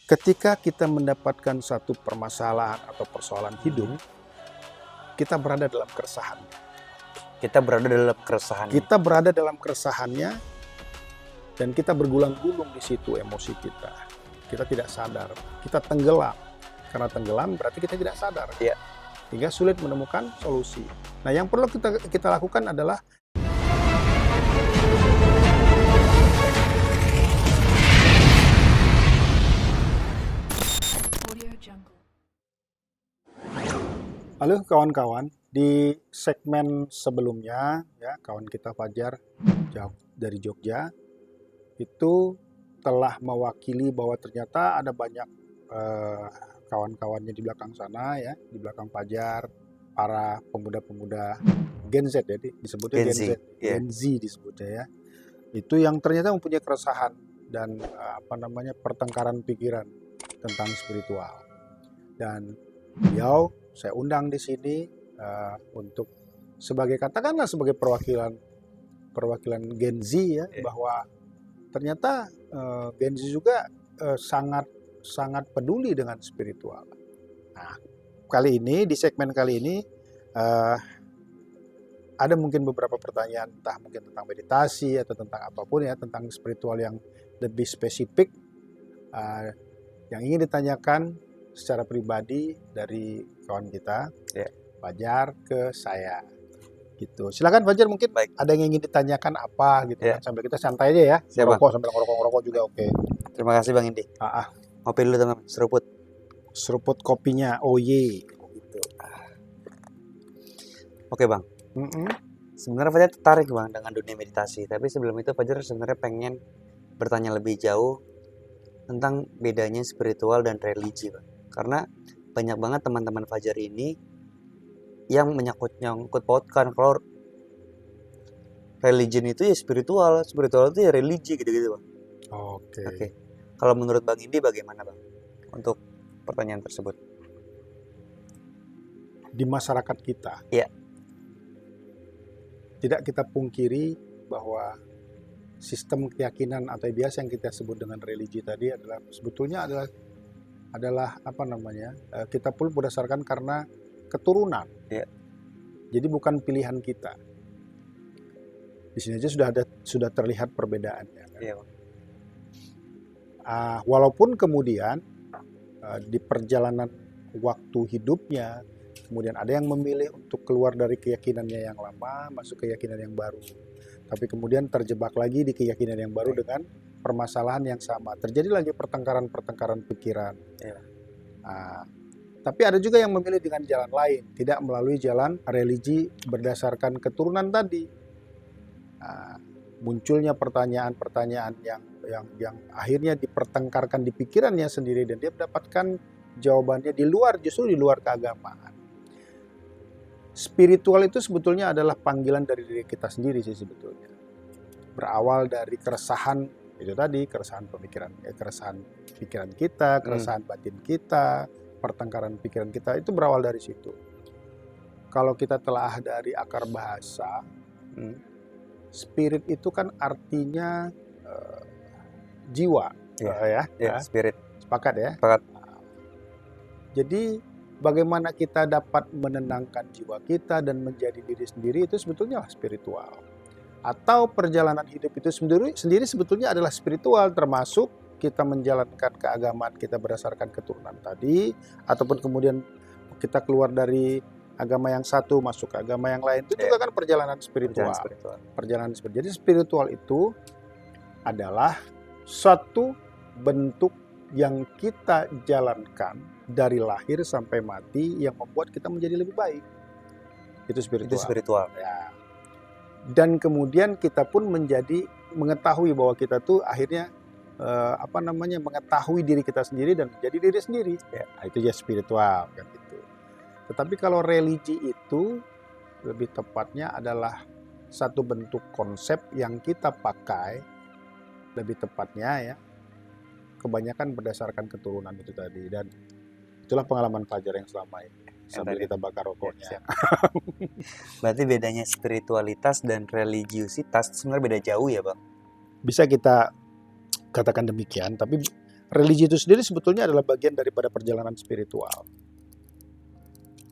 Ketika kita mendapatkan satu permasalahan atau persoalan hidup, kita berada dalam keresahan. Kita berada dalam keresahan. Kita berada dalam keresahannya dan kita bergulang-gulung di situ emosi kita. Kita tidak sadar, kita tenggelam. Karena tenggelam berarti kita tidak sadar. Iya. Sehingga sulit menemukan solusi. Nah, yang perlu kita lakukan adalah halo kawan-kawan, di segmen sebelumnya ya kawan kita Fajar dari Jogja itu telah mewakili bahwa ternyata ada banyak kawan-kawannya di belakang sana ya, di belakang Fajar, para pemuda-pemuda Gen Z ya, disebutnya Gen Z, Gen Z disebutnya ya. Itu yang ternyata mempunyai keresahan dan pertengkaran pikiran tentang spiritual. Dan beliau saya undang di sini untuk katakanlah sebagai perwakilan Gen Z ya, bahwa ternyata Gen Z juga sangat peduli dengan spiritual. Nah, di segmen kali ini ada mungkin beberapa pertanyaan, entah mungkin tentang meditasi atau tentang apapun ya, tentang spiritual yang lebih spesifik yang ingin ditanyakan secara pribadi dari kawan kita, Fajar ke saya, gitu. Silakan Fajar, mungkin ada yang ingin ditanyakan apa gitu kan, sambil kita santai aja ya, sambil ngerokok juga oke. Terima kasih Bang Indi. Kopi dulu teman-teman, seruput kopinya, gitu. Oke Bang. Sebenarnya Fajar tertarik Bang dengan dunia meditasi, tapi sebelum itu Fajar sebenarnya pengen bertanya lebih jauh tentang bedanya spiritual dan religi Bang. Karena banyak banget teman-teman Fajar ini yang menyangkut pautkan kalau religion itu ya spiritual itu ya religi gitu-gitu Bang. Oke. Kalau menurut Bang Indi bagaimana Bang untuk pertanyaan tersebut? Di masyarakat kita, tidak kita pungkiri bahwa sistem keyakinan atau biasa yang kita sebut dengan religi tadi sebetulnya adalah kita pun berdasarkan karena keturunan. Jadi bukan pilihan kita. Di sini aja sudah terlihat perbedaannya. Walaupun kemudian di perjalanan waktu hidupnya, kemudian ada yang memilih untuk keluar dari keyakinannya yang lama, masuk keyakinan yang baru. Tapi kemudian terjebak lagi di keyakinan yang baru dengan permasalahan yang sama. Terjadi lagi pertengkaran pikiran. Tapi ada juga yang memilih dengan jalan lain, tidak melalui jalan religi berdasarkan keturunan tadi. Munculnya pertanyaan-pertanyaan yang akhirnya dipertengkarkan di pikirannya sendiri dan dia mendapatkan jawabannya justru di luar keagamaan. Spiritual itu sebetulnya adalah panggilan dari diri kita sendiri sih sebetulnya. Berawal dari keresahan itu tadi, keresahan pikiran kita, keresahan batin kita, pertengkaran pikiran kita, itu berawal dari situ. Kalau kita telah dari akar bahasa, spirit itu kan artinya jiwa, spirit. Sepakat ya? Sepakat. Jadi bagaimana kita dapat menenangkan jiwa kita dan menjadi diri sendiri, itu sebetulnya spiritual. Atau perjalanan hidup itu sendiri sebetulnya adalah spiritual, termasuk kita menjalankan keagamaan kita berdasarkan keturunan tadi, ataupun kemudian kita keluar dari agama yang satu masuk ke agama yang lain, itu juga kan perjalanan spiritual. Jadi spiritual itu adalah suatu bentuk yang kita jalankan dari lahir sampai mati yang membuat kita menjadi lebih baik. Itu spiritual. Ya. Dan kemudian kita pun mengetahui bahwa kita tuh akhirnya mengetahui diri kita sendiri dan menjadi diri sendiri. Itu ya spiritual kan gitu. Tetapi kalau religi itu lebih tepatnya adalah satu bentuk konsep yang kita pakai, lebih tepatnya ya, kebanyakan berdasarkan keturunan itu tadi, dan itulah pengalaman Fajar yang selama ini sambil kita bakar rokoknya. Berarti bedanya spiritualitas dan religiusitas sebenarnya beda jauh ya Bang? Bisa kita katakan demikian, tapi religi itu sendiri sebetulnya adalah bagian daripada perjalanan spiritual.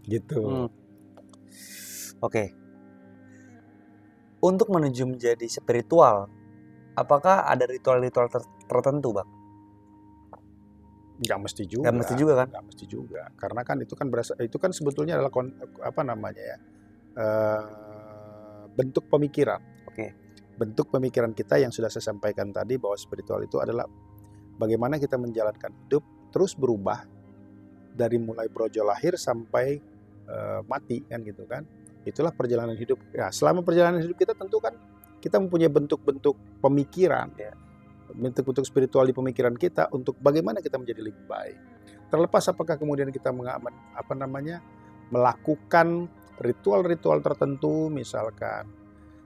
Gitu. Oke. Untuk menuju menjadi spiritual, apakah ada ritual-ritual tertentu, Bang? Nggak mesti juga. Nggak mesti juga kan? Nggak mesti juga. Karena kan itu kan sebetulnya adalah bentuk pemikiran. Oke. Bentuk pemikiran kita yang sudah saya sampaikan tadi, bahwa spiritual itu adalah bagaimana kita menjalankan hidup terus berubah dari mulai brojol lahir sampai mati, kan gitu kan. Itulah perjalanan hidup. Ya, selama perjalanan hidup kita tentu kan kita mempunyai bentuk-bentuk pemikiran, Ya. bentuk-bentuk spiritual di pemikiran kita untuk bagaimana kita menjadi lebih baik. Terlepas apakah kemudian kita melakukan ritual-ritual tertentu, misalkan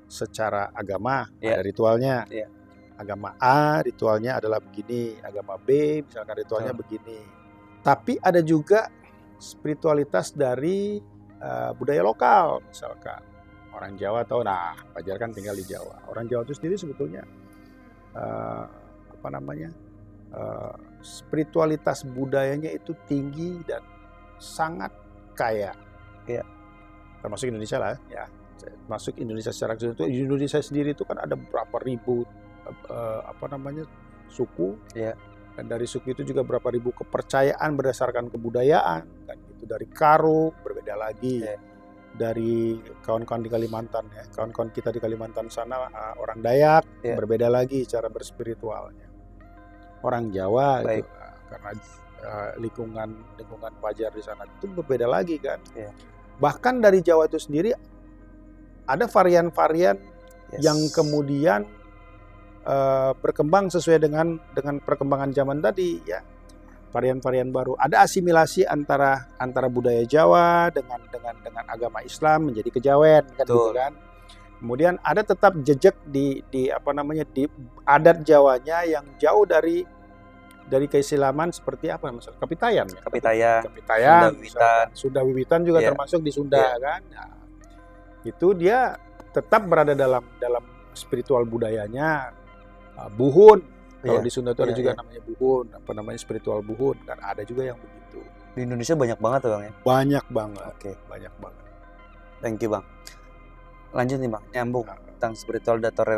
secara agama, Ya. ada ritualnya. Ya. Agama A ritualnya adalah begini, agama B misalkan ritualnya begini. Tapi ada juga spiritualitas dari budaya lokal, misalkan orang Jawa tahu, Fajar kan tinggal di Jawa. Orang Jawa itu sendiri sebetulnya spiritualitas budayanya itu tinggi dan sangat kaya. Ya. Termasuk Indonesia lah, ya. Masuk Indonesia secara keseluruhan. Itu Indonesia sendiri itu kan ada berapa ribu suku. Ya. Dan dari suku itu juga berapa ribu kepercayaan berdasarkan kebudayaan, kan gitu. Dari Karo berbeda lagi. Ya. Dari kawan-kawan di Kalimantan, ya, kawan-kawan kita di Kalimantan sana, orang Dayak, Ya. berbeda lagi cara berspiritualnya. Orang Jawa itu, karena lingkungan Fajar di sana itu berbeda lagi kan. Ya. Bahkan dari Jawa itu sendiri ada varian-varian yang kemudian berkembang sesuai dengan perkembangan zaman tadi, ya. Varian-varian baru. Ada asimilasi antara budaya Jawa dengan agama Islam menjadi kejawen, kan gitu kan. Kemudian ada tetap jejak di adat Jawanya yang jauh dari keislaman, seperti apa misalnya Kapitayan, ya? Kapitayan, Sunda Wiwitan juga termasuk di Sunda, kan. Nah, itu dia tetap berada dalam spiritual budayanya. Buhun, kalau di Sunda itu ada juga namanya buhun, spiritual buhun, kan ada juga yang begitu. Di Indonesia banyak banget tuh, Bang, ya? Banyak banget. Oke. Banyak banget. Thank you, Bang. Lanjut nih, Bang, nyambung tentang spiritual atau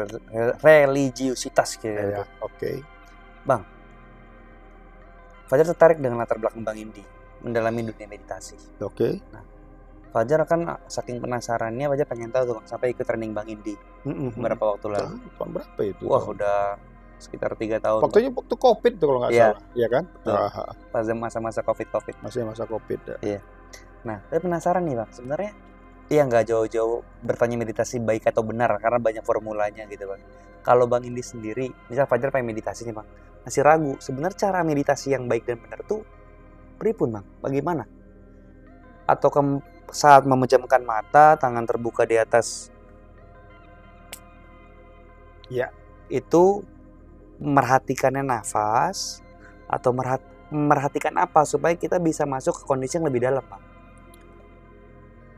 religiusitas kayak gitu. Oke. Bang, Fajar tertarik dengan latar belakang Bang Indi mendalami dunia meditasi. Oke. Nah, Fajar kan saking penasarannya, Fajar pengen tahu tuh, Bang, sampai ikut training Bang Indi beberapa waktu lalu. Tahun berapa itu? Wah, udah sekitar 3 tahun. Waktu COVID tuh kalau nggak salah, iya kan? Pas masa-masa COVID. Masih masa COVID. Ya. Iya. Nah, saya penasaran nih, Bang. Sebenarnya nggak jauh-jauh bertanya meditasi baik atau benar, karena banyak formulanya gitu, Bang. Kalau Bang Indi sendiri, misal Fajar pengen meditasi nih, Bang, masih ragu. Sebenarnya cara meditasi yang baik dan benar tuh pripun, Bang? Bagaimana? Atau saat memejamkan mata, tangan terbuka di atas, ya, itu merhatikannya nafas atau merhatikan apa supaya kita bisa masuk ke kondisi yang lebih dalam, Bang?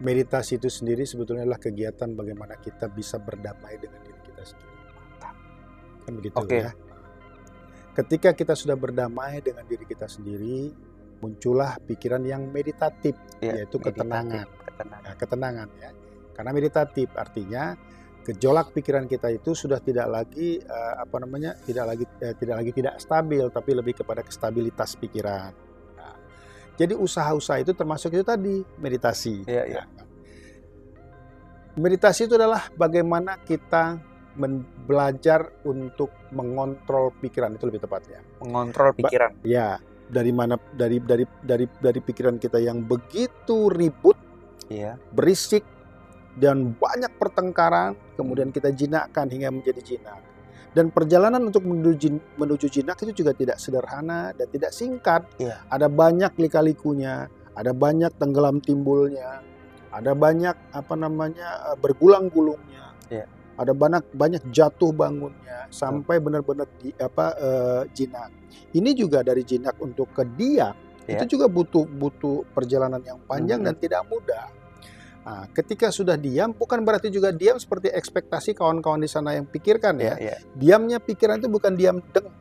Meditasi itu sendiri sebetulnya adalah kegiatan bagaimana kita bisa berdamai dengan diri kita sendiri. Kan begitu, ya. Ketika kita sudah berdamai dengan diri kita sendiri, muncullah pikiran yang meditatif, yaitu ketenangan. Ketenangan, ya. Karena meditatif artinya gejolak pikiran kita itu sudah tidak lagi tidak stabil, tapi lebih kepada kestabilitas pikiran. Nah, jadi usaha-usaha itu termasuk itu tadi, meditasi. Ya. Meditasi itu adalah bagaimana kita belajar untuk mengontrol pikiran, itu lebih tepatnya. Mengontrol pikiran. Ya, dari pikiran kita yang begitu ribut, berisik, dan banyak pertengkaran, kemudian kita jinakkan hingga menjadi jinak. Dan perjalanan untuk menuju jinak itu juga tidak sederhana dan tidak singkat. Ada banyak lika-likunya, ada banyak tenggelam timbulnya, ada banyak bergulang-gulungnya, ada banyak jatuh bangunnya sampai benar-benar jinak. Ini juga dari jinak untuk ke diam, itu juga butuh perjalanan yang panjang dan tidak mudah. Nah, ketika sudah diam, bukan berarti juga diam seperti ekspektasi kawan-kawan di sana yang pikirkan, ya. Diamnya pikiran itu bukan diam deng.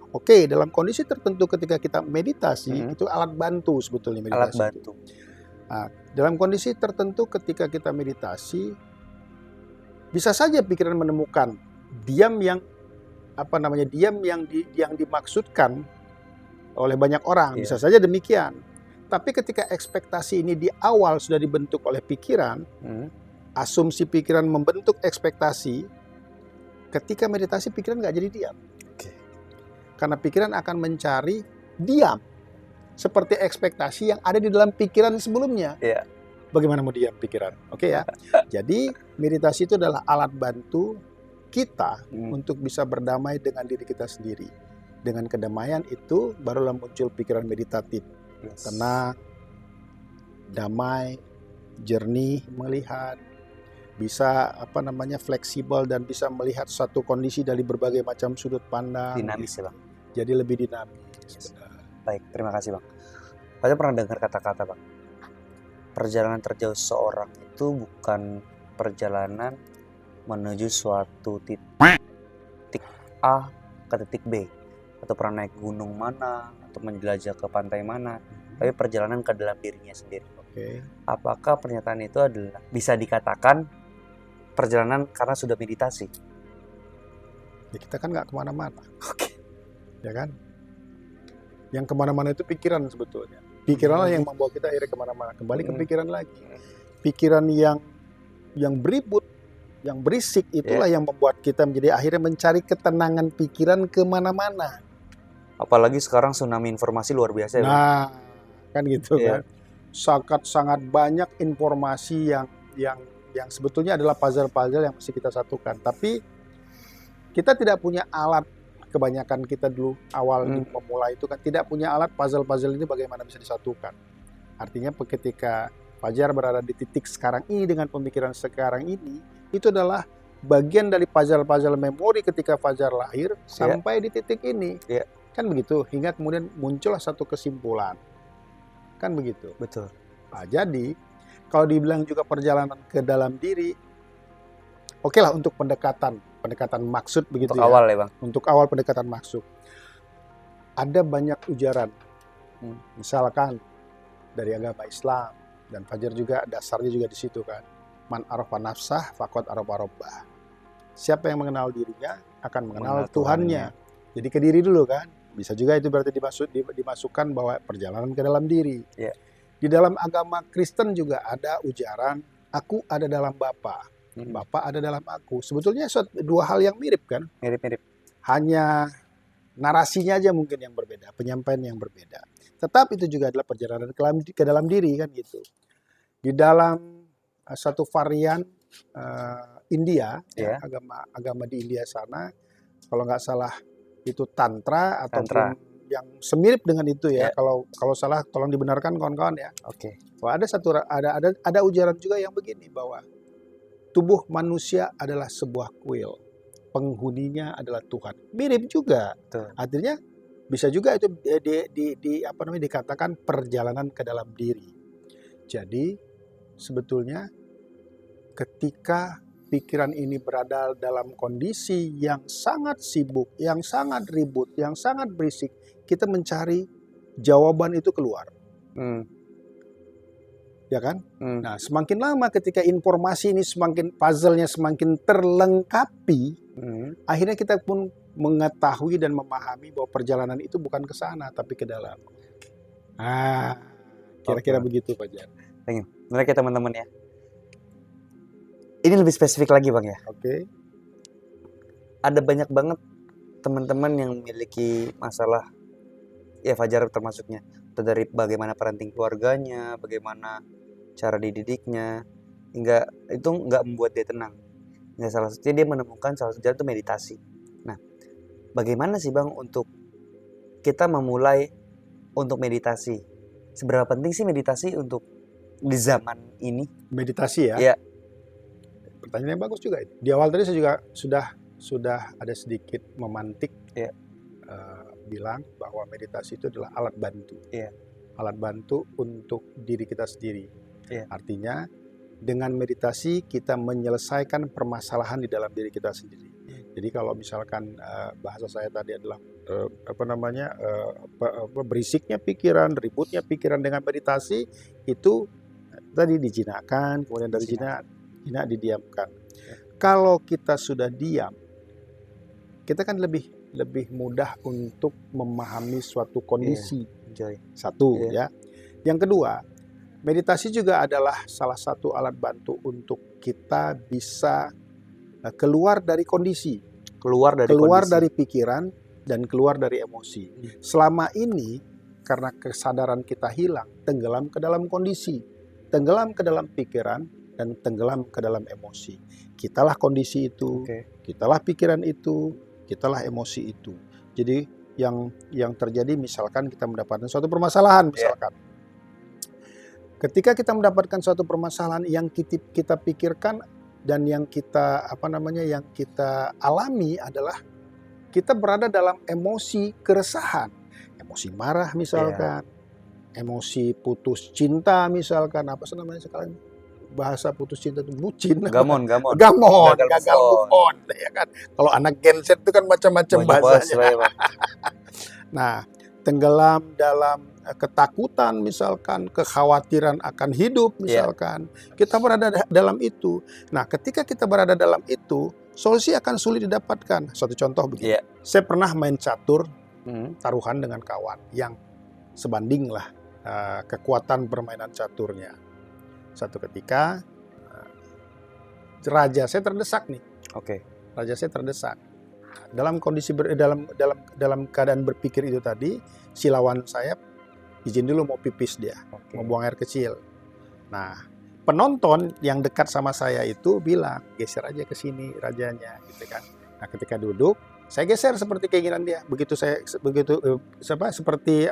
Oke, dalam kondisi tertentu ketika kita meditasi, Mm-mm. itu alat bantu sebetulnya Alat meditasi itu. bantu. Nah, dalam kondisi tertentu ketika kita meditasi, bisa saja pikiran menemukan diam yang yang dimaksudkan oleh banyak orang, Iya. bisa saja demikian. Tapi ketika ekspektasi ini di awal sudah dibentuk oleh pikiran, Mm. asumsi pikiran membentuk ekspektasi, ketika meditasi pikiran nggak jadi diam. Oke. Karena pikiran akan mencari diam, seperti ekspektasi yang ada di dalam pikiran sebelumnya. Iya. Bagaimana mau diam pikiran? Oke ya. Jadi meditasi itu adalah alat bantu kita untuk bisa berdamai dengan diri kita sendiri. Dengan kedamaian itu barulah muncul pikiran meditatif. Yes. Tenang, damai, jernih melihat, bisa fleksibel dan bisa melihat satu kondisi dari berbagai macam sudut pandang. Dinamis ya Bang. Jadi lebih dinamis. Yes. Baik, terima kasih Bang. Saya pernah dengar kata-kata Bang, perjalanan terjauh seseorang itu bukan perjalanan menuju suatu titik A ke titik B, atau pernah naik gunung mana, atau menjelajah ke pantai mana, tapi perjalanan ke dalam dirinya sendiri. Oke. Apakah pernyataan itu adalah bisa dikatakan perjalanan karena sudah meditasi? Ya kita kan nggak kemana-mana. Oke. Ya kan? Yang kemana-mana itu pikiran sebetulnya. Pikiranlah yang membawa kita akhirnya kemana-mana. Kembali ke pikiran lagi. Pikiran yang beribut, yang berisik, itulah yang membuat kita menjadi akhirnya mencari ketenangan pikiran kemana-mana. Apalagi sekarang tsunami informasi luar biasa ya Bang? Nah, kan gitu kan. Sangat banyak informasi yang sebetulnya adalah puzzle-puzzle yang mesti kita satukan. Tapi kita tidak punya alat. Kebanyakan kita dulu awal memulai itu kan tidak punya alat puzzle-puzzle ini bagaimana bisa disatukan. Artinya ketika Fajar berada di titik sekarang ini dengan pemikiran sekarang ini, itu adalah bagian dari puzzle-puzzle memori ketika Fajar lahir sampai di titik ini. Kan begitu, hingga kemudian muncullah satu kesimpulan. Kan begitu. Betul. Nah, jadi kalau dibilang juga perjalanan ke dalam diri, oke lah untuk pendekatan maksud begitu untuk awal ya Bang. Untuk awal pendekatan maksud. Ada banyak ujaran. Misalkan dari agama Islam dan Fajar juga dasarnya juga di situ kan. Man arafa nafsah faqad arafa rabbah. Siapa yang mengenal dirinya akan mengenal Tuhannya. Jadi ke diri dulu kan. Bisa juga itu berarti dimasukkan bahwa perjalanan ke dalam diri. Di dalam agama Kristen juga ada ujaran aku ada dalam Bapa. Bapa ada dalam aku. Sebetulnya dua hal yang mirip kan? Mirip-mirip. Hanya narasinya aja mungkin yang berbeda, penyampaian yang berbeda. Tetap itu juga adalah perjalanan ke dalam diri kan gitu. Di dalam satu varian India, agama di India sana, kalau nggak salah itu tantra ataupun yang semirip dengan itu ya. Kalau salah tolong dibenarkan kawan-kawan ya. Oke. Ada ujaran juga yang begini bahwa tubuh manusia adalah sebuah kuil, penghuninya adalah Tuhan. Mirip juga. Artinya bisa juga itu dikatakan perjalanan ke dalam diri. Jadi sebetulnya ketika pikiran ini berada dalam kondisi yang sangat sibuk, yang sangat ribut, yang sangat berisik, kita mencari jawaban itu keluar. Ya kan? Nah, semakin lama ketika informasi ini semakin puzzle-nya semakin terlengkapi, akhirnya kita pun mengetahui dan memahami bahwa perjalanan itu bukan ke sana tapi ke dalam. Kira-kira begitu Pak Jan. Menarik ya teman-teman ya. Ini lebih spesifik lagi Bang ya. Oke. Ada banyak banget teman-teman yang memiliki masalah, ya Fajar termasuknya. Dari bagaimana parenting keluarganya, bagaimana cara dididiknya, hingga itu nggak membuat dia tenang. Hingga salah satunya dia menemukan salah satu jalan itu meditasi. Nah, bagaimana sih Bang untuk kita memulai untuk meditasi? Seberapa penting sih meditasi untuk di zaman ini? Meditasi ya? Iya. Pertanyaan yang bagus juga. Di awal tadi saya juga sudah ada sedikit memantik. Bilang bahwa meditasi itu adalah alat bantu. Alat bantu untuk diri kita sendiri. Artinya dengan meditasi kita menyelesaikan permasalahan di dalam diri kita sendiri. Jadi kalau misalkan bahasa saya tadi adalah berisiknya pikiran, ributnya pikiran dengan meditasi itu tadi dijinakkan, kemudian dari jinak didiamkan. Kalau kita sudah diam, kita kan lebih mudah untuk memahami suatu kondisi. Satu ya. Yang kedua, meditasi juga adalah salah satu alat bantu untuk kita bisa keluar dari kondisi, keluar dari pikiran dan keluar dari emosi. Selama ini karena kesadaran kita hilang, tenggelam ke dalam kondisi, tenggelam ke dalam pikiran dan tenggelam ke dalam emosi. Kitalah kondisi itu, kitalah pikiran itu, kitalah emosi itu. Jadi yang terjadi misalkan kita mendapatkan suatu permasalahan misalkan. Ketika kita mendapatkan suatu permasalahan yang kita pikirkan dan yang kita yang kita alami adalah kita berada dalam emosi keresahan, emosi marah misalkan, emosi putus cinta misalkan, apa sih namanya sekarang bahasa putus cinta itu bucin, gamon, gagal move on, ya kan. Kalau anak Gen Z itu kan macam-macam bahasanya. Nah, tenggelam dalam ketakutan misalkan, kekhawatiran akan hidup misalkan, kita berada dalam itu. Nah, ketika kita berada dalam itu, solusi akan sulit didapatkan. Suatu contoh begini, saya pernah main catur, taruhan dengan kawan yang sebanding lah kekuatan permainan caturnya. Satu ketika raja saya terdesak nih. Raja saya terdesak. Dalam kondisi dalam keadaan berpikir itu tadi, si lawan saya izin dulu mau pipis dia, mau buang air kecil. Nah, penonton yang dekat sama saya itu bilang, geser aja ke sini rajanya, gitu kan. Nah, ketika duduk, saya geser seperti keinginan dia. Seperti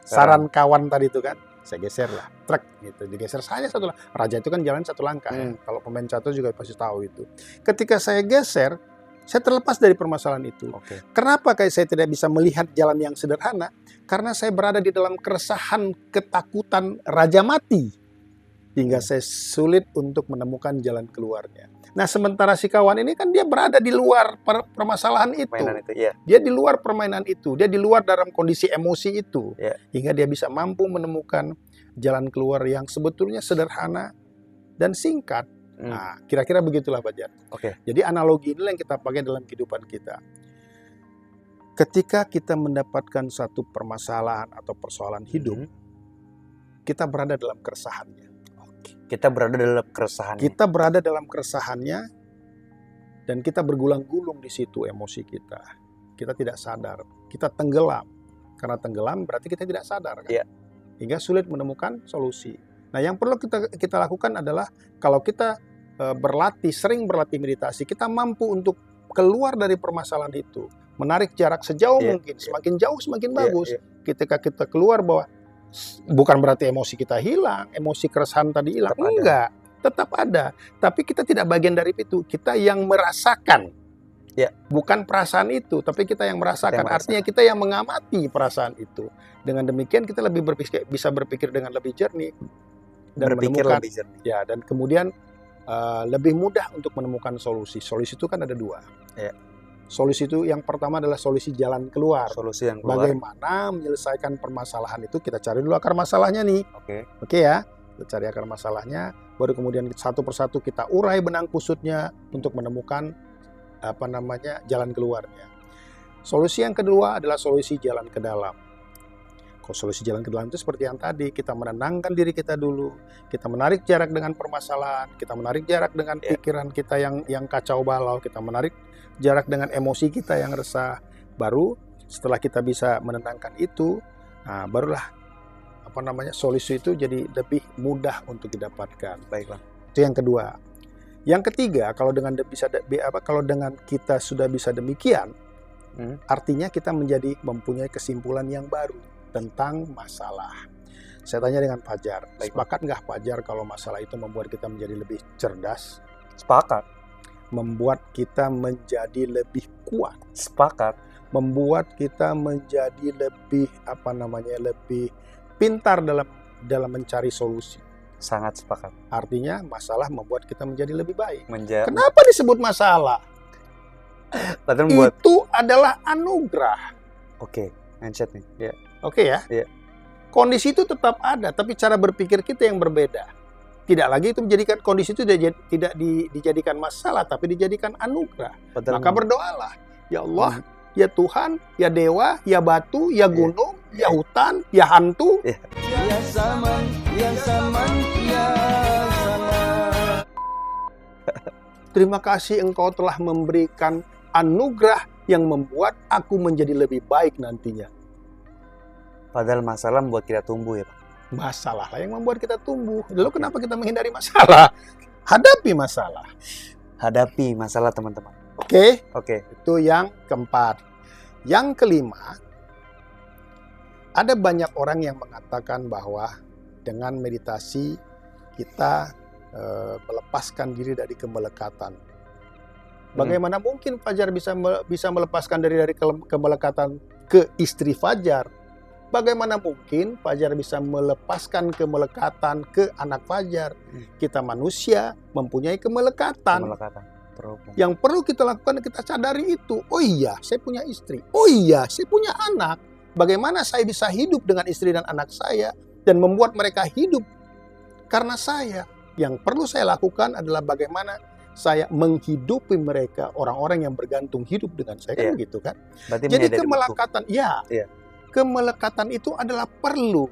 saran kawan tadi itu kan. Saya geser lah, truk gitu, digeser saja satu langkah. Raja itu kan jalan satu langkah. Kalau pemain catur juga pasti tahu itu. Ketika saya geser, saya terlepas dari permasalahan itu. Kenapa kayak saya tidak bisa melihat jalan yang sederhana? Karena saya berada di dalam keresahan, ketakutan raja mati. Hingga saya sulit untuk menemukan jalan keluarnya. Nah, sementara si kawan ini kan dia berada di luar permasalahan itu. Dia di luar permainan itu. Dia di luar dalam kondisi emosi itu. Hingga dia bisa mampu menemukan jalan keluar yang sebetulnya sederhana dan singkat. Nah, kira-kira begitulah Fajar. Jadi analogi ini yang kita pakai dalam kehidupan kita. Ketika kita mendapatkan satu permasalahan atau persoalan hidup, kita berada dalam keresahannya. Kita berada dalam keresahannya dan kita bergulang-gulung di situ emosi kita. Kita tidak sadar, kita tenggelam. Karena tenggelam berarti kita tidak sadar kan? Hingga sulit menemukan solusi. Nah, yang perlu kita lakukan adalah kalau kita sering berlatih meditasi, kita mampu untuk keluar dari permasalahan itu, menarik jarak sejauh mungkin, semakin jauh semakin bagus. Ketika kita keluar bahwa bukan berarti emosi kita hilang, emosi keresahan tadi hilang, tetap ada. Tapi kita tidak bagian dari itu, kita yang merasakan. Bukan perasaan itu, tapi kita yang merasakan. Artinya kita yang mengamati perasaan itu. Dengan demikian kita bisa berpikir dengan lebih jernih dan menemukan, dan kemudian lebih mudah untuk menemukan solusi. Solusi itu kan ada dua. Solusi itu yang pertama adalah solusi jalan keluar. Bagaimana menyelesaikan permasalahan itu, kita cari dulu akar masalahnya nih. Oke ya, kita cari akar masalahnya, baru kemudian satu persatu kita urai benang kusutnya untuk menemukan jalan keluarnya. Solusi yang kedua adalah solusi jalan ke dalam. Solusi jalan ke dalam itu seperti yang tadi, kita menenangkan diri kita dulu, kita menarik jarak dengan permasalahan, kita menarik jarak dengan pikiran kita yang kacau balau, kita menarik jarak dengan emosi kita yang resah. Baru setelah kita bisa menenangkan itu, barulah solusi itu jadi lebih mudah untuk didapatkan. Baiklah. Itu yang kedua. Yang ketiga, kalau dengan kita sudah bisa demikian, artinya kita mempunyai kesimpulan yang baru tentang masalah. Saya tanya dengan Fajar, sepakat nggak Fajar kalau masalah itu membuat kita menjadi lebih cerdas? Sepakat. Membuat kita menjadi lebih kuat? Sepakat. Membuat kita menjadi lebih lebih pintar dalam mencari solusi? Sangat sepakat. Artinya masalah membuat kita menjadi lebih baik. Kenapa disebut masalah? Padahal buat Itu adalah anugerah. oke, mindset nih. Ya. Oke ya? Iya. Kondisi itu tetap ada, tapi cara berpikir kita yang berbeda. Tidak lagi itu menjadikan kondisi itu tidak dijadikan masalah, tapi dijadikan anugerah. Padahal Maka berdoalah, ya Allah, ya Tuhan, ya Dewa, ya Batu, ya Gunung, ya hutan, ya hantu. Iya. Ya Saman, ya Saman, ya Saman. Terima kasih Engkau telah memberikan anugerah yang membuat aku menjadi lebih baik nantinya. Padahal masalah membuat kita tumbuh ya Pak. Masalah lah yang membuat kita tumbuh. Lalu kenapa kita menghindari masalah? Hadapi masalah. Hadapi masalah teman-teman. Oke? Oke. Itu yang keempat. Yang kelima, ada banyak orang yang mengatakan bahwa dengan meditasi kita melepaskan diri dari kemelekatan. Bagaimana mungkin Fajar bisa melepaskan diri dari kemelekatan ke istri Fajar? Bagaimana mungkin Fajar bisa melepaskan kemelekatan ke anak Fajar? Kita manusia mempunyai kemelekatan. Yang perlu kita lakukan, kita sadari itu. Oh iya, saya punya istri. Oh iya, saya punya anak. Bagaimana saya bisa hidup dengan istri dan anak saya dan membuat mereka hidup karena saya? Yang perlu saya lakukan adalah bagaimana saya menghidupi mereka, orang-orang yang bergantung hidup dengan saya, kan begitu kan? Jadi kemelekatan, kemelekatan itu adalah perlu.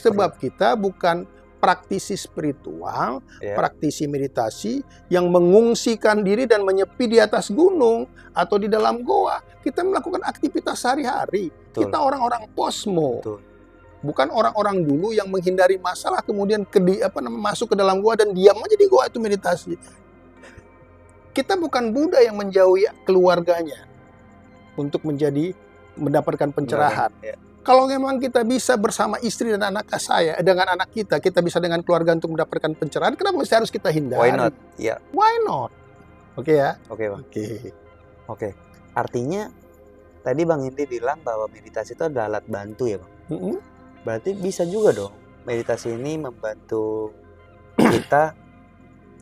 Sebab kita bukan praktisi spiritual, praktisi meditasi yang mengungsikan diri dan menyepi di atas gunung atau di dalam goa. Kita melakukan aktivitas sehari-hari. Kita orang-orang posmo. Bukan orang-orang dulu yang menghindari masalah kemudian masuk ke dalam goa dan diam aja di goa itu meditasi. Kita bukan Buddha yang menjauhi keluarganya untuk mendapatkan pencerahan. Kalau memang kita bisa bersama istri dan anak saya, dengan anak kita bisa dengan keluarga untuk mendapatkan pencerahan, kenapa mesti harus kita hindari? Why not? Why not? Oke ya? Oke Bang. Oke. Artinya tadi Bang Indi bilang bahwa meditasi itu adalah alat bantu ya Bang. Berarti bisa juga dong meditasi ini membantu kita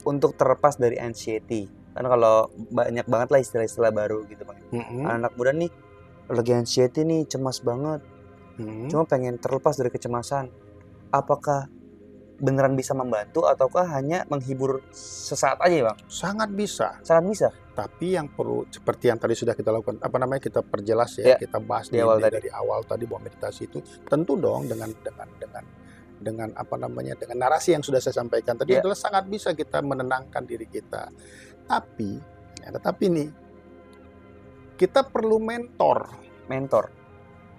untuk terlepas dari anxiety. Kan kalau banyak banget lah istilah-istilah baru gitu Bang. Anak muda nih lagi anxiety nih, cemas banget. Cuma pengen terlepas dari kecemasan. Apakah beneran bisa membantu ataukah hanya menghibur sesaat aja Bang? Sangat bisa. Sangat bisa. Tapi yang perlu seperti yang tadi sudah kita lakukan, kita perjelas ya, kita bahas dari awal tadi bahwa meditasi itu tentu dong dengan dengan narasi yang sudah saya sampaikan tadi adalah sangat bisa kita menenangkan diri kita. Tapi nih kita perlu mentor.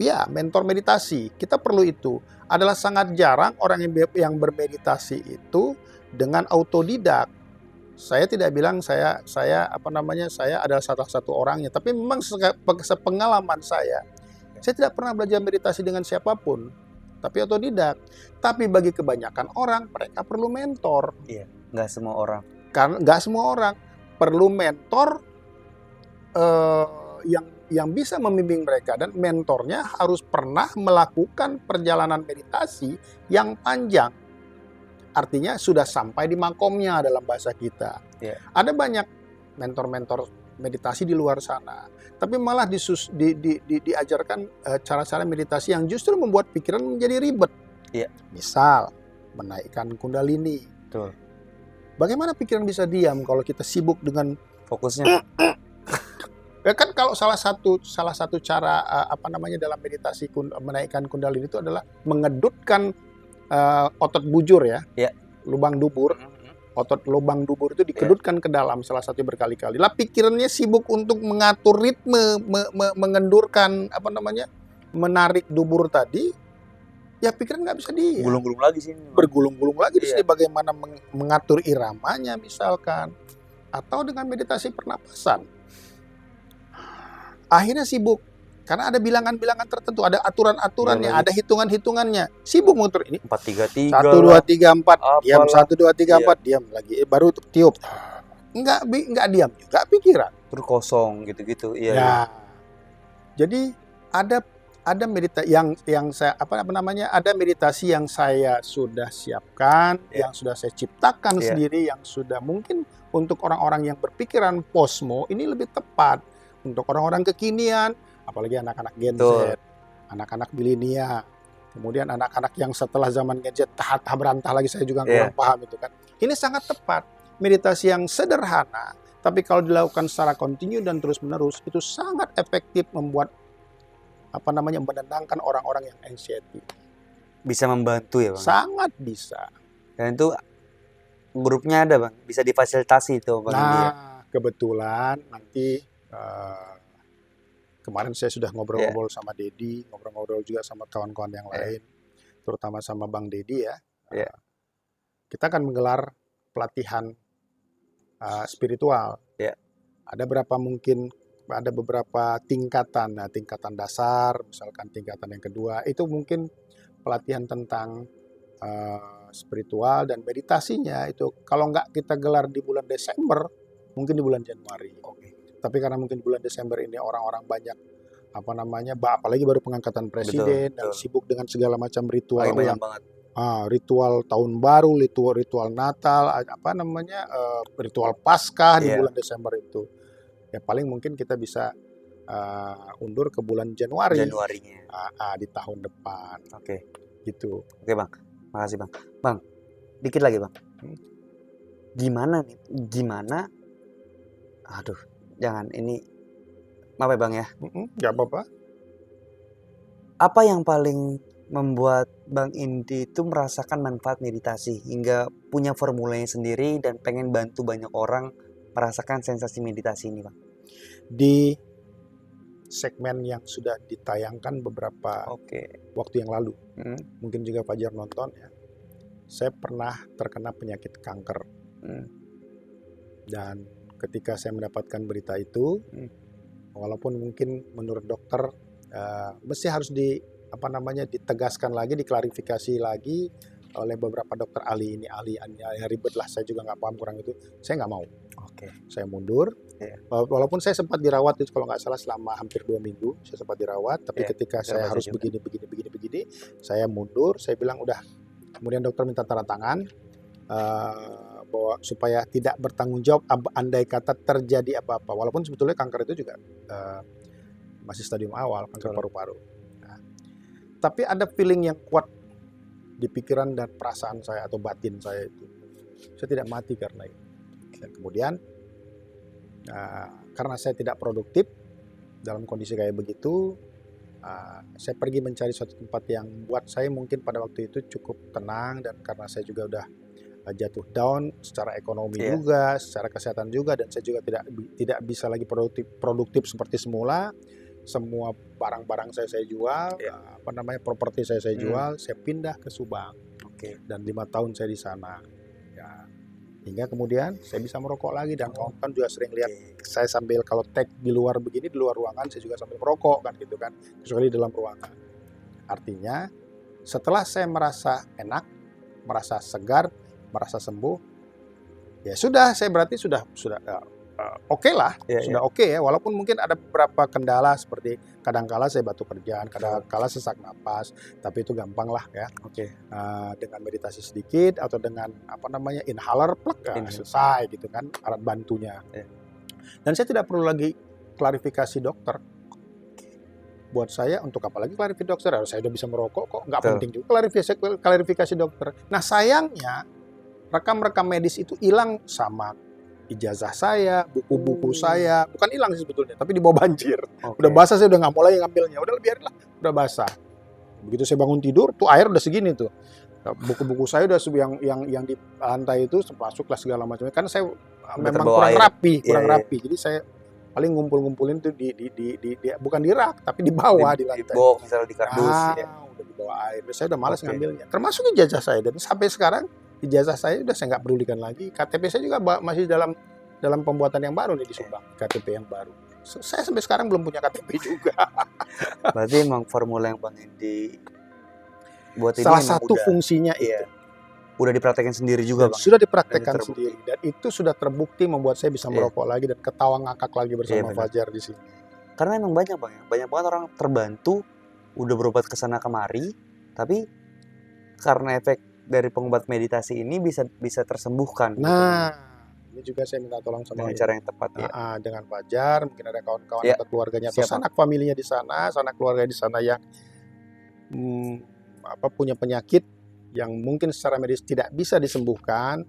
Ya, mentor meditasi. Kita perlu itu. Adalah sangat jarang orang yang bermeditasi itu dengan autodidak. Saya tidak bilang saya adalah salah satu orangnya, tapi memang sepengalaman saya tidak pernah belajar meditasi dengan siapapun, tapi autodidak. Tapi bagi kebanyakan orang, mereka perlu mentor. Iya, nggak semua orang. Karena nggak semua orang perlu mentor yang bisa membimbing mereka, dan mentornya harus pernah melakukan perjalanan meditasi yang panjang. Artinya sudah sampai di makomnya dalam bahasa kita. Ada banyak mentor-mentor meditasi di luar sana, tapi malah diajarkan cara-cara meditasi yang justru membuat pikiran menjadi ribet. Misal menaikkan kundalini. Bagaimana pikiran bisa diam kalau kita sibuk dengan fokusnya? Ya kan, kalau salah satu cara dalam meditasi menaikkan kundalini itu adalah mengedutkan otot bujur ya. Lubang dubur. Otot lubang dubur itu dikedutkan ke dalam, salah satu berkali-kali. Lah pikirannya sibuk untuk mengatur ritme, mengendurkan menarik dubur tadi. Ya pikiran nggak bisa diam. Gulung-gulung lagi sih. Bergulung-gulung lagi di sini, bagaimana mengatur iramanya misalkan, atau dengan meditasi pernapasan. Akhirnya sibuk karena ada bilangan-bilangan tertentu, ada aturan-aturannya, ada hitungan-hitungannya. Sibuk muter ini 4-3-3. 1 2 3 4 diam, 1 2 3 4 diam lagi. Baru tiup. Enggak diam juga pikiran. Terus kosong gitu-gitu. Jadi ada meditasi yang saya ada meditasi yang saya sudah siapkan, yang sudah saya ciptakan sendiri, yang sudah mungkin untuk orang-orang yang berpikiran posmo ini lebih tepat. untuk orang-orang kekinian, apalagi anak-anak Gen Betul. Z, anak-anak milenial, kemudian anak-anak yang setelah zaman gadget tahap berantah lagi, saya juga kurang paham itu kan. Ini sangat tepat. Meditasi yang sederhana, tapi kalau dilakukan secara kontinu dan terus-menerus, itu sangat efektif membuat menenangkan orang-orang yang anxiety. Bisa membantu ya Bang. Sangat bisa. Dan itu grupnya ada Bang, bisa difasilitasi itu Bang Indi ya. Nah, kebetulan nanti kemarin saya sudah ngobrol-ngobrol sama Dedi, ngobrol-ngobrol juga sama kawan-kawan yang lain, terutama sama Bang Dedi ya. Kita akan menggelar pelatihan spiritual. Ada beberapa tingkatan. Nah, tingkatan dasar, misalkan tingkatan yang kedua, itu mungkin pelatihan tentang spiritual dan meditasinya itu kalau nggak kita gelar di bulan Desember, mungkin di bulan Januari. Tapi karena mungkin bulan Desember ini orang-orang banyak apalagi baru pengangkatan presiden dan sibuk dengan segala macam ritual banyak banget. Ritual tahun baru, ritual Natal, ritual Paskah di bulan Desember itu. Ya paling mungkin kita bisa undur ke bulan Januarinya. Di tahun depan. Gitu. Oke Bang, makasih Bang. Bang, dikit lagi Bang. Gimana? Aduh, jangan ini. Maaf ya Bang ya. Nggak apa-apa. Apa yang paling membuat Bang Indi itu merasakan manfaat meditasi hingga punya formulanya sendiri dan pengen bantu banyak orang merasakan sensasi meditasi ini Bang? Di segmen yang sudah ditayangkan beberapa waktu yang lalu, mungkin juga Fajar nonton ya, saya pernah terkena penyakit kanker. Dan ketika saya mendapatkan berita itu, walaupun mungkin menurut dokter mesti harus ditegaskan lagi, diklarifikasi lagi oleh beberapa dokter ahli ribet lah, saya juga nggak paham kurang itu, saya nggak mau. Saya mundur. Walaupun saya sempat dirawat itu kalau nggak salah selama hampir 2 minggu saya sempat dirawat, tapi ketika saya harus begini, saya mundur. Saya bilang udah. Kemudian dokter minta tanda tangan bahwa supaya tidak bertanggung jawab andai kata terjadi apa-apa. Walaupun sebetulnya kanker itu juga masih stadium awal, kanker paru-paru. Nah, tapi ada feeling yang kuat di pikiran dan perasaan saya atau batin saya itu. Saya tidak mati karena itu. Dan kemudian karena saya tidak produktif dalam kondisi kayak begitu, saya pergi mencari suatu tempat yang buat saya mungkin pada waktu itu cukup tenang, dan karena saya juga udah jatuh down secara ekonomi juga, secara kesehatan juga, dan saya juga tidak bisa lagi produktif seperti semula. Semua barang-barang saya jual, properti saya jual, saya pindah ke Subang. Dan 5 tahun saya di sana. Hingga kemudian saya bisa merokok lagi, dan kan juga sering lihat saya sambil kalau tag di luar begini, di luar ruangan saya juga sambil merokok kan gitu kan, kecuali di dalam ruangan. Artinya setelah saya merasa enak, merasa segar, merasa sembuh, ya sudah, saya berarti sudah oke lah, sudah oke ya. Walaupun mungkin ada beberapa kendala seperti kadangkala saya batuk kerjaan, kadangkala sesak napas, tapi itu gampang lah ya. Dengan meditasi sedikit atau dengan inhaler plek selesai gitu kan alat bantunya. Dan saya tidak perlu lagi klarifikasi dokter. Buat saya untuk apa lagi klarifikasi dokter? Saya udah bisa merokok kok, nggak penting juga klarifikasi dokter. Nah sayangnya rekam-rekam medis itu hilang sama ijazah saya, buku-buku saya, bukan hilang sih sebetulnya, tapi dibawa banjir. Udah basah, saya udah nggak mulai ngambilnya, udah biarinlah, udah basah. Begitu saya bangun tidur, tuh air udah segini tuh. Buku-buku saya udah yang di lantai itu masuklah segala macamnya. Karena saya memang kurang rapi. Jadi saya paling ngumpulin tuh di bukan di rak, tapi di bawah di lantai. Di box misalnya di kardus. Udah di bawah air. Saya udah malas ngambilnya. Termasuk ijazah saya, dan sampai sekarang ijazah saya udah saya nggak pedulikan lagi. KTP saya juga masih dalam pembuatan yang baru nih di Subang, KTP yang baru. Saya sampai sekarang belum punya KTP juga. Berarti emang formula yang Bang Indi buat ini salah satu fungsinya itu. Udah dipraktekkan sendiri juga Bang. Sudah dipraktekkan sendiri, dan itu sudah terbukti membuat saya bisa merokok lagi dan ketawa ngakak lagi bersama Fajar di sini. Karena emang banyak Bang ya, banyak banget orang terbantu udah berobat ke sana kemari, tapi karena efek dari pengobat meditasi ini bisa tersembuhkan. Nah, ini juga saya minta tolong sama dengan cara yang tepat ya. dengan Fajar, mungkin ada kawan-kawan Ya. atau keluarganya atau Siap, Bang. sanak familinya di sana, sanak keluarga di sana yang punya penyakit yang mungkin secara medis tidak bisa disembuhkan.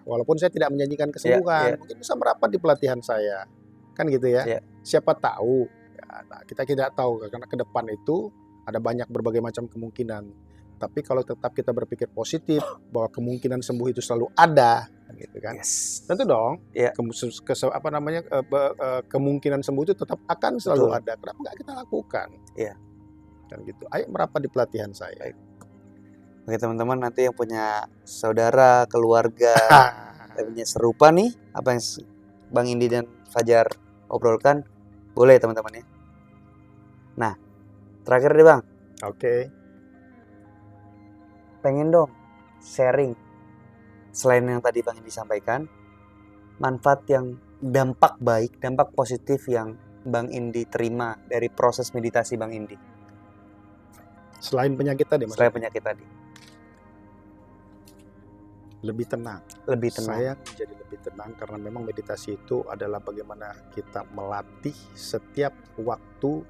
Walaupun saya tidak menjanjikan kesembuhan, mungkin bisa merapat di pelatihan saya, kan gitu ya. Ya. Siapa tahu. Ya, nah, kita tidak tahu karena ke depan itu ada banyak berbagai macam kemungkinan. Tapi kalau tetap kita berpikir positif bahwa kemungkinan sembuh itu selalu ada, gitu kan? Yes. Tentu dong. Ya. Kemungkinan sembuh itu tetap akan selalu Betul. ada. Kenapa nggak kita lakukan? Iya. Kan gitu. Ayo merapat di pelatihan saya. Oke teman-teman, nanti yang punya saudara, keluarga, yang punya serupa nih, apa yang Bang Indi dan Fajar obrolkan, boleh teman-teman ya. Nah, terakhir deh Bang, Oke. pengen dong sharing, selain yang tadi Bang Indi sampaikan, manfaat yang dampak baik, dampak positif yang Bang Indi terima dari proses meditasi Bang Indi, Selain penyakit tadi, Mas. selain penyakit tadi. Lebih tenang. Lebih tenang. Saya menjadi lebih tenang karena memang meditasi itu adalah bagaimana kita melatih setiap waktu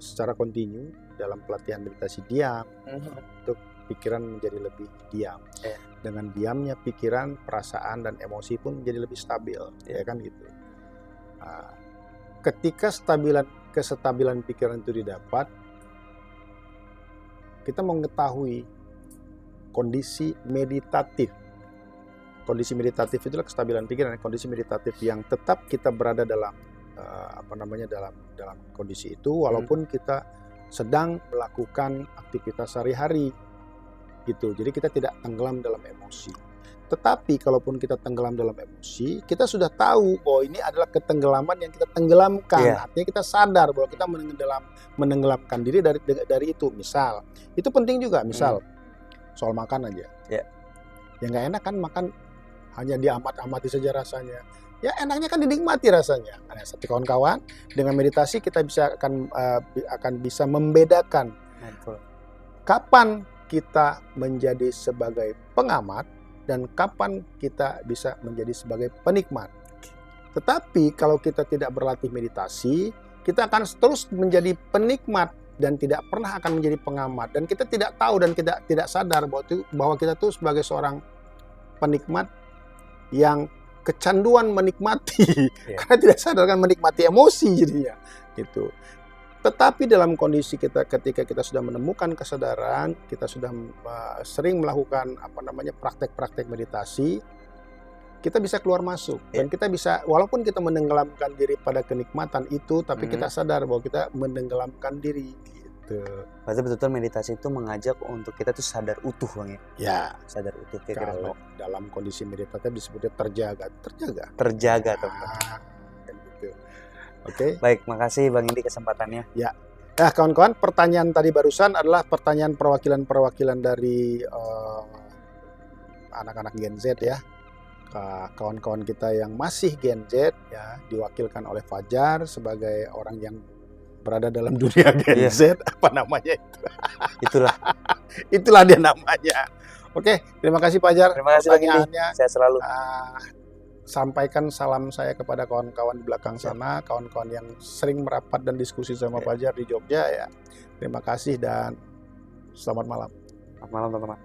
secara kontinu dalam pelatihan meditasi diam untuk pikiran menjadi lebih diam. Dengan diamnya pikiran, perasaan dan emosi pun menjadi lebih stabil, ya kan gitu. Ketika kesestabilan pikiran itu didapat, kita mengetahui kondisi meditatif. Kondisi meditatif itulah kestabilan pikiran. Kondisi meditatif yang tetap kita berada dalam dalam kondisi itu walaupun kita sedang melakukan aktivitas sehari-hari gitu. Jadi kita tidak tenggelam dalam emosi. Tetapi kalaupun kita tenggelam dalam emosi, kita sudah tahu bahwa ini adalah ketenggelaman yang kita tenggelamkan. Artinya kita sadar bahwa kita menenggelamkan diri dari itu. Misal, itu penting juga. Misal soal makan aja. Yang nggak enak kan makan hanya diamat-amati saja rasanya. Ya enaknya kan dinikmati rasanya. Nah, seperti kawan-kawan, dengan meditasi kita akan bisa membedakan kapan kita menjadi sebagai pengamat dan kapan kita bisa menjadi sebagai penikmat. Tetapi kalau kita tidak berlatih meditasi, kita akan terus menjadi penikmat dan tidak pernah akan menjadi pengamat. Dan kita tidak tahu dan tidak sadar bahwa kita tuh sebagai seorang penikmat yang kecanduan menikmati karena tidak sadar kan menikmati emosi jadinya gitu. Tetapi dalam kondisi ketika kita sudah menemukan kesadaran, kita sudah sering melakukan praktek-praktek meditasi, kita bisa keluar masuk dan kita bisa, walaupun kita menenggelamkan diri pada kenikmatan itu, tapi kita sadar bahwa kita menenggelamkan diri gitu. Berarti betul-betul meditasi itu mengajak untuk kita tuh sadar utuh Bang ya. Ya, sadar utuh. Kalau dalam kondisi meditatif disebutnya terjaga. Teman-teman. Gitu. Oke. Baik, makasih Bang Indi kesempatannya. Ya. Nah, kawan-kawan, pertanyaan tadi barusan adalah pertanyaan perwakilan dari anak-anak Gen Z ya. Kawan-kawan kita yang masih Gen Z ya, diwakilkan oleh Fajar sebagai orang yang berada dalam dunia Gen Z, apa namanya itu? Itulah dia namanya. Oke, terima kasih Fajar. Terima kasih Bang Indi. Saya selalu. Sampaikan salam saya kepada kawan-kawan di belakang sana, kawan-kawan yang sering merapat dan diskusi sama Fajar di Jogja ya. Terima kasih dan selamat malam. Selamat malam teman-teman.